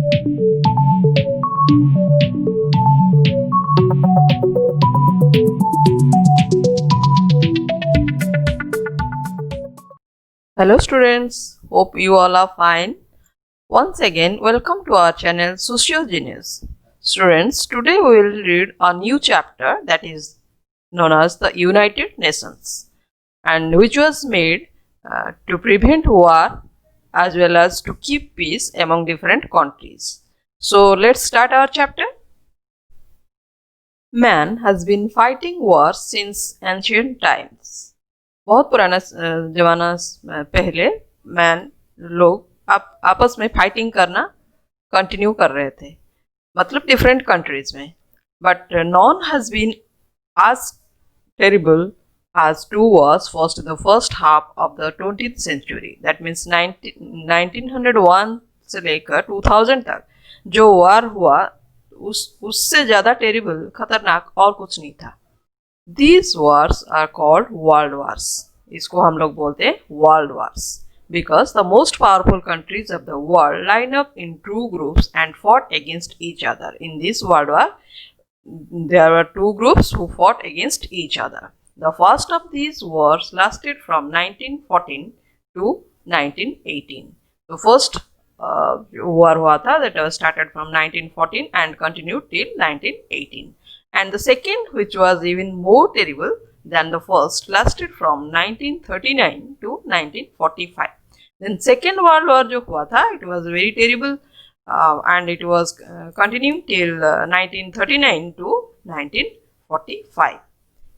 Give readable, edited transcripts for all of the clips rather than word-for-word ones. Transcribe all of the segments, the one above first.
Hello students, hope you all are fine. Once again, welcome to our channel Socio. Students, today we will read a new chapter that is known as the United Nations, and which was made to prevent war as well as to keep peace among different countries. So let's start our chapter. Man has been fighting wars since ancient times. बहुत पुराना जमाना पहले लोग आपस में fighting करना continue कर रहे थे, मतलब डिफरेंट कंट्रीज में. But none has been as terrible as two wars fought in the first half of the 20th century. That means 1901 से लेकर 2000 तक जो वार हुआ उससे ज़्यादा टेरिबल, खतरनाक और कुछ नहीं था. These wars are called world wars. इसको हम लोग बोलते हैं world wars because the most powerful countries of the world line up in two groups and fought against each other. In this world war, there were two groups who fought against each other. The first of these wars lasted from 1914 to 1918. The first war हुआ था that was started from 1914 and continued till 1918. And the second, which was even more terrible than the first, lasted from 1939 to 1945. Then second world war जो हुआ था, it was very terrible and it was continuing till 1939 to 1945.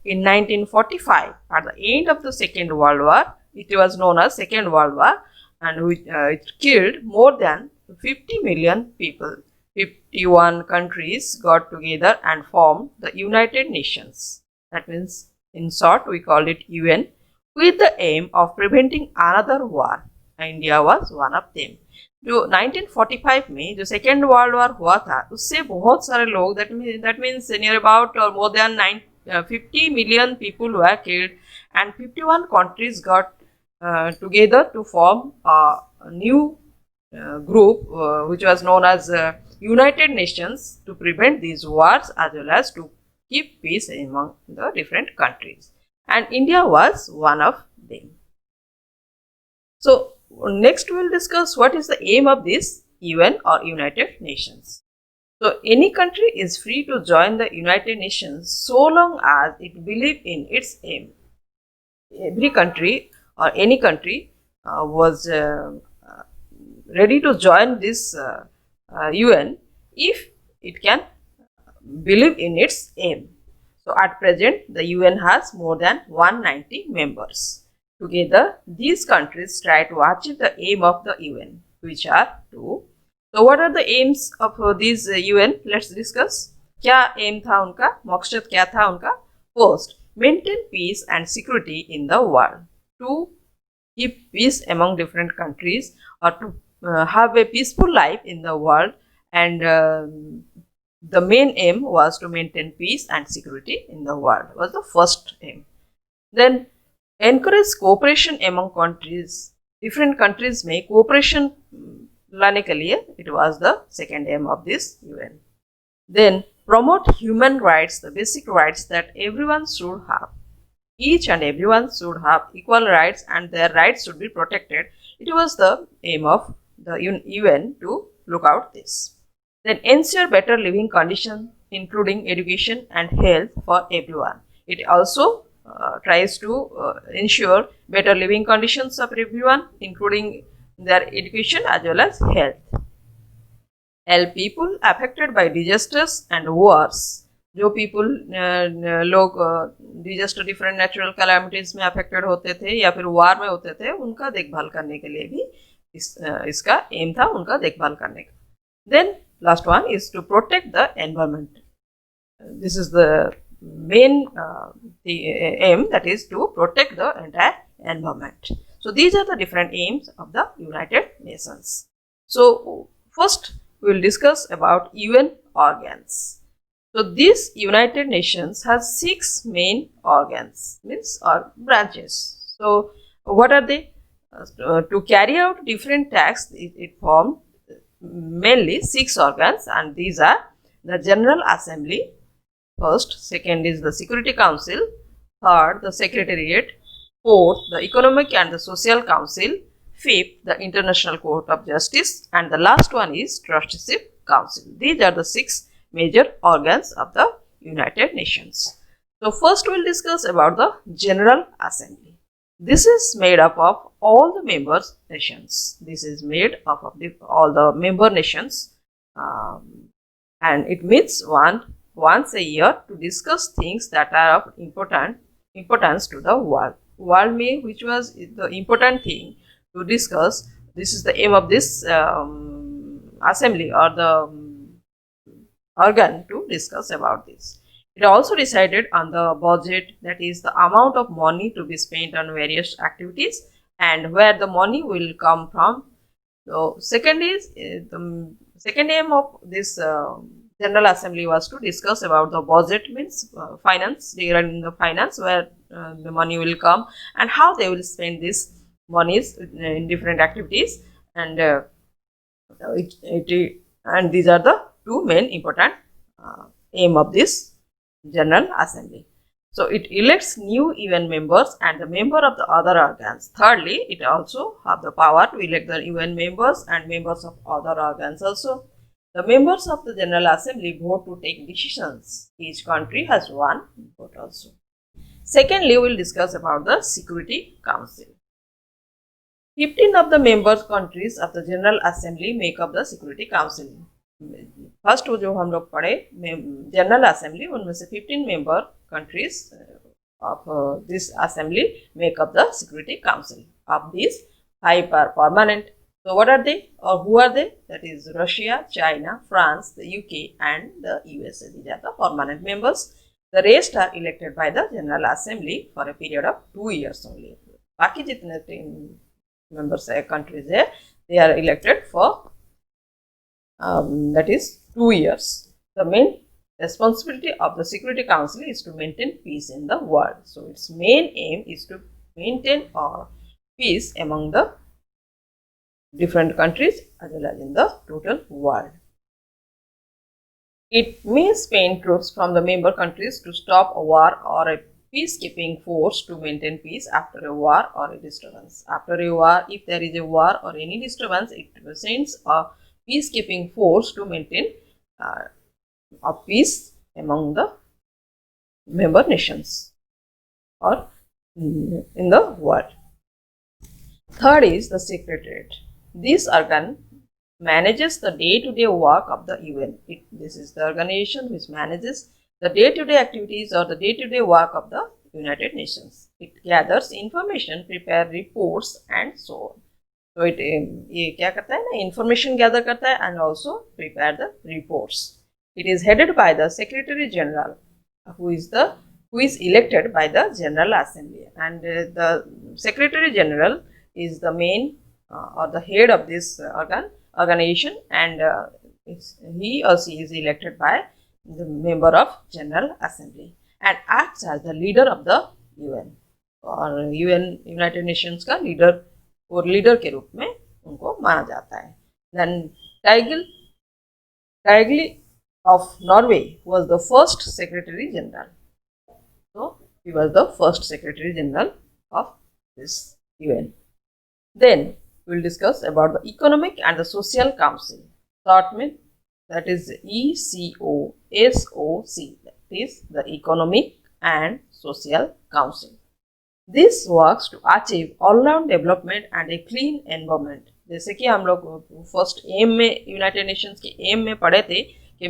In 1945, at the end of the Second World War, it was known as Second World War, and it killed more than 50 million people. 51 countries got together and formed the United Nations. That means, in short, we call it UN, with the aim of preventing another war. India was one of them. जो 1945 में जो second world war हुआ था उससे बहुत सारे लोग that means near about or more than 50 million people were killed and 51 countries got together to form a new group which was known as United Nations to prevent these wars as well as to keep peace among the different countries. And India was one of them. So next we will discuss what is the aim of this UN or United Nations. So any country is free to join the United Nations so long as it believes in its aim. Every country or any country was ready to join this UN if it can believe in its aim. So at present the UN has more than 190 members. Together these countries try to achieve the aim of the UN, which are two. So what are the aims of these UN? Let's discuss. क्या aim था उनका, मकसद क्या था उनका? First, maintain peace and security in the world. To keep peace among different countries or to have a peaceful life in the world, and the main aim was to maintain peace and security in the world was the first aim. Then encourage cooperation among countries. Different countries में cooperation लाने के लिए it was the second aim of this UN. Then promote human rights, the basic rights that everyone should have. Each and everyone should have equal rights and their rights should be protected. It was the aim of the UN to look out this. Then ensure better living conditions including education and health for everyone. It also tries to ensure better living conditions of everyone including their education as well as health. Help people affected by disasters and wars. जो people लोग disaster different natural calamities में affected होते थे या फिर वार में होते थे उनका देखभाल करने के लिए भी इसका एम था, उनका देखभाल करने का. Then last one is to protect the environment. This is the main aim, that is to protect the entire environment. So these are the different aims of the United Nations. So first we will discuss about UN organs. So this United Nations has 6 main organs, means or branches. So what are they? To carry out different tasks it formed mainly 6 organs, and these are the General Assembly, first, second is the Security Council, third the Secretariat, fourth the Economic and the Social Council, fifth the International Court of Justice, and the last one is Trusteeship Council. These are the 6 major organs of the United Nations. So first we will discuss about the General Assembly. This is made up of all the member nations. This is made up of all the member nations, and it meets once a year to discuss things that are of importance to the world. World may, which was the important thing to discuss. This is the aim of this assembly or the organ to discuss about this. It also decided on the budget, that is the amount of money to be spent on various activities and where the money will come from. So second is the second aim of this General Assembly was to discuss about the budget, means finance, regarding the finance, where the money will come and how they will spend this monies in different activities, and and these are the two main important aim of this General Assembly. So it elects new UN members and the member of the other organs. Thirdly, it also have the power to elect the UN members and members of other organs also. The members of the General Assembly vote to take decisions. Each country has one vote also. Secondly, we will discuss about the Security Council. 15 of the member countries of the General Assembly make up the Security Council. First जो हम लोग पढ़े general assembly, उनमें से 15 member countries of this assembly make up the security council. Of this 5 are permanent. So what are they or who are they? That is Russia, China, France, the UK and the USA. These are the permanent members. The rest are elected by the General Assembly for a period of 2 years only. बाकी जितने members है countries है, they are elected for that is 2 years. The main responsibility of the Security Council is to maintain peace in the world. So its main aim is to maintain peace among the different countries as well as in the total world. It may send troops from the member countries to stop a war or a peacekeeping force to maintain peace after a war or a disturbance. After a war, if there is a war or any disturbance, it sends a peacekeeping force to maintain a peace among the member nations or in the world. Third is the Secretariat. This organ manages the day-to-day work of the UN. This is the organization which manages the day-to-day activities or the day-to-day work of the United Nations. It gathers information, prepare reports and so on. तो ये क्या करता है ना, information gather करता है and also prepare the reports. It is headed by the secretary general who is elected by the General Assembly, and the Secretary General is the main or the head of this organization, and he or she is elected by the member of General Assembly and acts as the leader of the UN और United Nations का leader और leader के रूप में उनको माना जाता है. Then Tigli of Norway was the first Secretary General. So he was the first Secretary General of this UN. Then we will discuss about the Economic and the Social Council. That is ECOSOC. That is the Economic and Social Council. This works to achieve all-round development and a clean environment. जैसे कि हम लोग first aim में United Nations के aim में पढ़े थे कि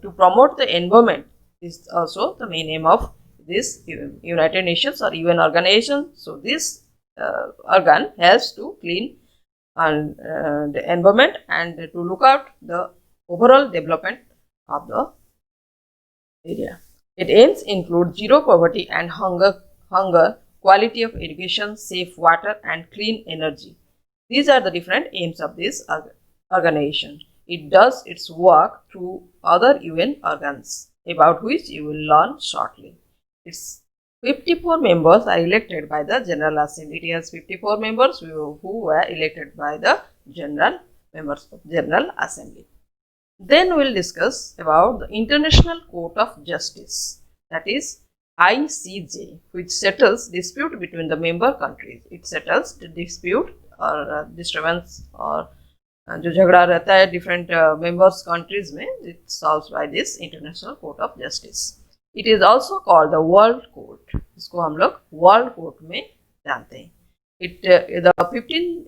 to promote the environment is also the main aim of this United Nations और UN organisation. So this organ helps to clean the environment and to look out the overall development of the area. Its aims include zero poverty and hunger, quality of education, safe water and clean energy. These are the different aims of this organization. It does its work through other UN organs, about which you will learn shortly. Its 54 members are elected by the General Assembly. It has 54 members who were elected by the General members of General Assembly. Then we will discuss about the International Court of Justice, that is ICJ, which settles dispute between the member countries. It settles the dispute or disturbance or जो झगड़ा रहता है different members countries में, it solves by this International Court of Justice. It is also called the World Court. इसको हम लोग World Court में जानते हैं. The 15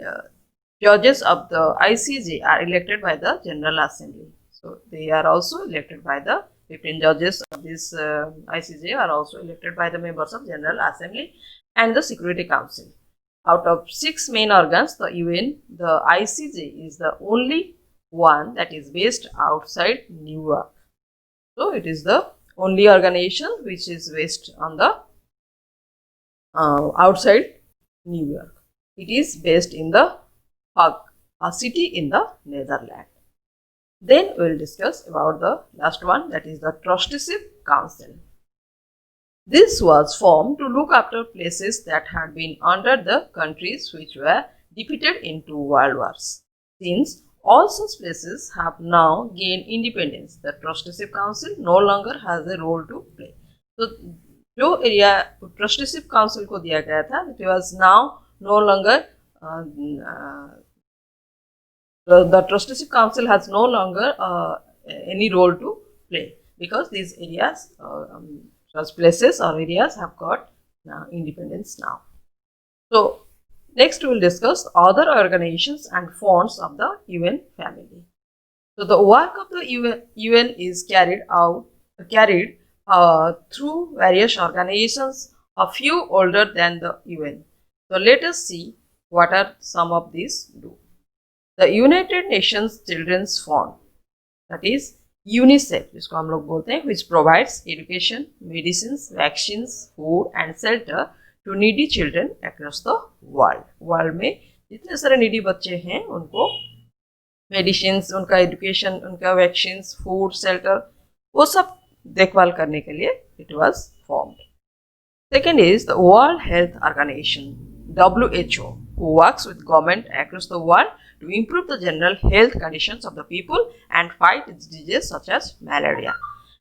judges of the ICJ are elected by the General Assembly. So they are also elected by the 15 judges of this ICJ are also elected by the members of General Assembly and the Security Council. Out of 6 main organs, the UN, the ICJ is the only one that is based outside New York. So it is the only organization which is based on the outside New York. It is based in the Hague, a city in the Netherlands. Then we will discuss about the last one, that is the Trusteeship Council. This was formed to look after places that had been under the countries which were defeated in 2 world wars. Since all such places have now gained independence, the Trusteeship Council no longer has a role to play. So, जो area trusteeship council को दिया गया था, it was now no longer the trusteeship council has no longer any role to play, because these areas, places or areas have got independence now. So next we will discuss other organizations and fonts of the UN family. So the work of the UN is carried through various organizations, a few older than the UN. So let us see what are some of these do. The United Nations Children's Fund, that is UNICEF, जिसको हम लोग बोलते हैं, which provides education, medicines, vaccines, food and shelter to needy children across the world. World में जितने सारे needy बच्चे हैं उनको medicines, उनका education, उनका vaccines, food, shelter, वो सब देखभाल करने के लिए it was formed. Second is the World Health Organization, WHO, who works with government across the world to improve the general health conditions of the people and fight diseases such as malaria.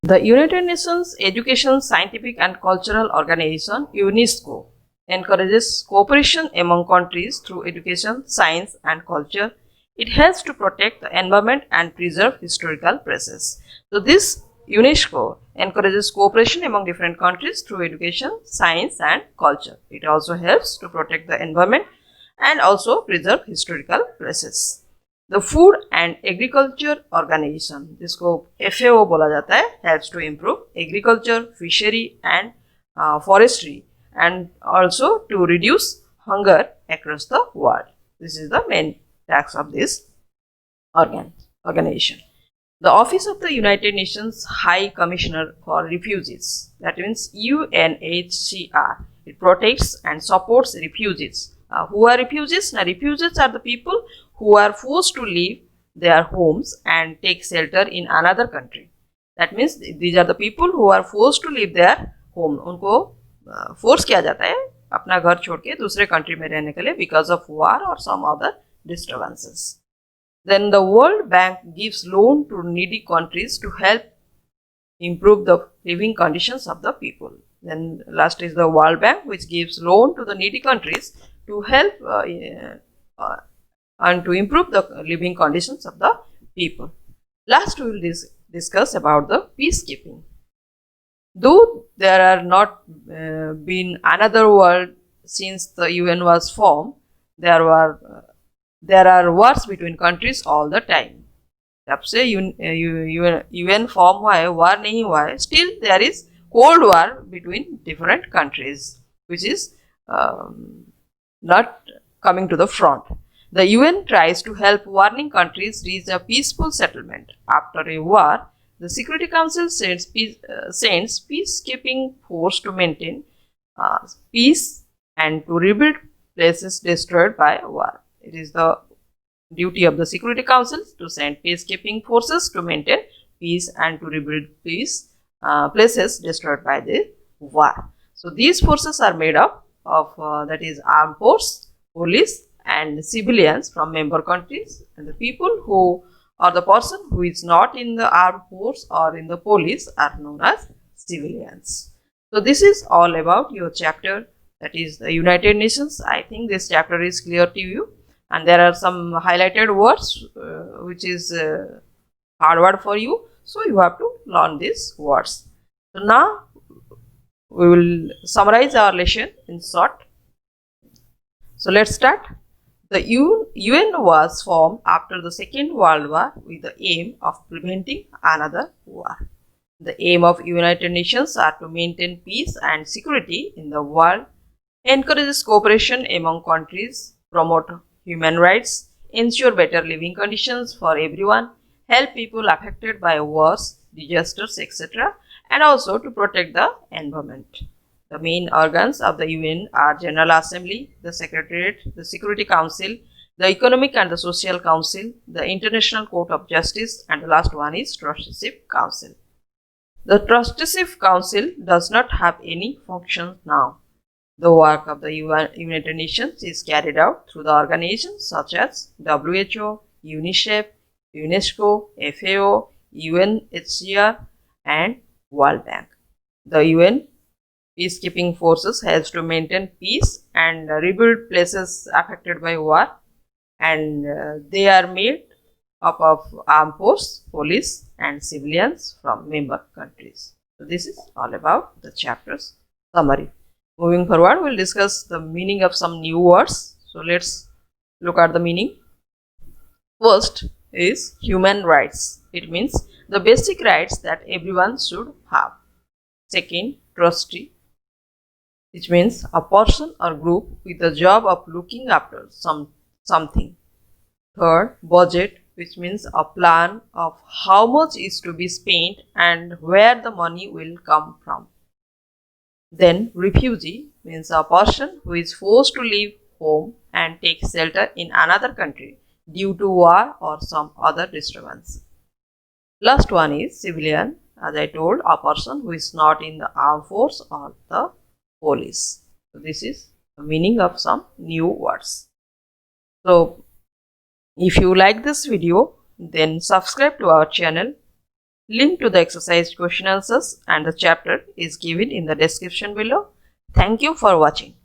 The United Nations Education, Scientific and Cultural Organization, UNESCO, encourages cooperation among countries through education, science and culture. It helps to protect the environment and preserve historical places. So this UNESCO encourages cooperation among different countries through education, science and culture. It also helps to protect the environment and also preserve historical places. The Food and Agriculture Organization, जिसको FAO बोला जाता है, helps to improve agriculture, fishery and forestry and also to reduce hunger across the world. This is the main task of this organization. The Office of the United Nations High Commissioner for Refugees, that means UNHCR, it protects and supports refugees. Who are refugees? Now, refugees are the people who are forced to leave their homes and take shelter in another country. That means these are the people who are forced to leave their home. उनको force किया जाता है अपना घर छोड़ के दूसरे country में रहने के लिए because of war or some other disturbances. Then the World Bank gives loan to needy countries to help improve the living conditions of the people. Then last is the World Bank, which gives loan to the needy countries to help and to improve the living conditions of the people. Last we will discuss about the peacekeeping. Though there are not been another world since the UN was formed, there are wars between countries all the time. जब से UN form हुआ है, war नहीं हुआ है, still there is cold war between different countries, which is not coming to the front. The UN tries to help warring countries reach a peaceful settlement. After a war, the Security Council sends peacekeeping force to maintain peace and to rebuild places destroyed by war. It is the duty of the Security Council to send peacekeeping forces to maintain peace and to rebuild places destroyed by the war. So these forces are made up of that is armed force, police and civilians from member countries, and the people who or the person who is not in the armed force or in the police are known as civilians. So this is all about your chapter, that is the United Nations. I think this chapter is clear to you, and there are some highlighted words which is hard word for you, so you have to learn these words. So now we will summarize our lesson in short. So let's start. The UN was formed after the Second World War with the aim of preventing another war. The aim of United Nations are to maintain peace and security in the world, encourages cooperation among countries, promote human rights, ensure better living conditions for everyone, help people affected by wars, disasters, etc., and also to protect the environment. The main organs of the UN are General Assembly, the Secretariat, the Security Council, the Economic and the Social Council, the International Court of Justice, and the last one is Trusteeship Council. The Trusteeship Council does not have any function now. The work of the United Nations is carried out through the organizations such as WHO, UNICEF, UNESCO, FAO, UNHCR, and World Bank. The UN peacekeeping forces helps to maintain peace and rebuild places affected by war, and they are made up of armed force, police, and civilians from member countries. So this is all about the chapter's summary. Moving forward, we'll discuss the meaning of some new words. So let's look at the meaning. First is human rights. It means the basic rights that everyone should have. Second, trustee, which means a person or group with the job of looking after something. Third, budget, which means a plan of how much is to be spent and where the money will come from. Then, refugee means a person who is forced to leave home and take shelter in another country due to war or some other disturbance. Last one is civilian, as I told, a person who is not in the armed force or the police. So this is the meaning of some new words. So if you like this video, then subscribe to our channel. Link to the exercise question answers and the chapter is given in the description below. Thank you for watching.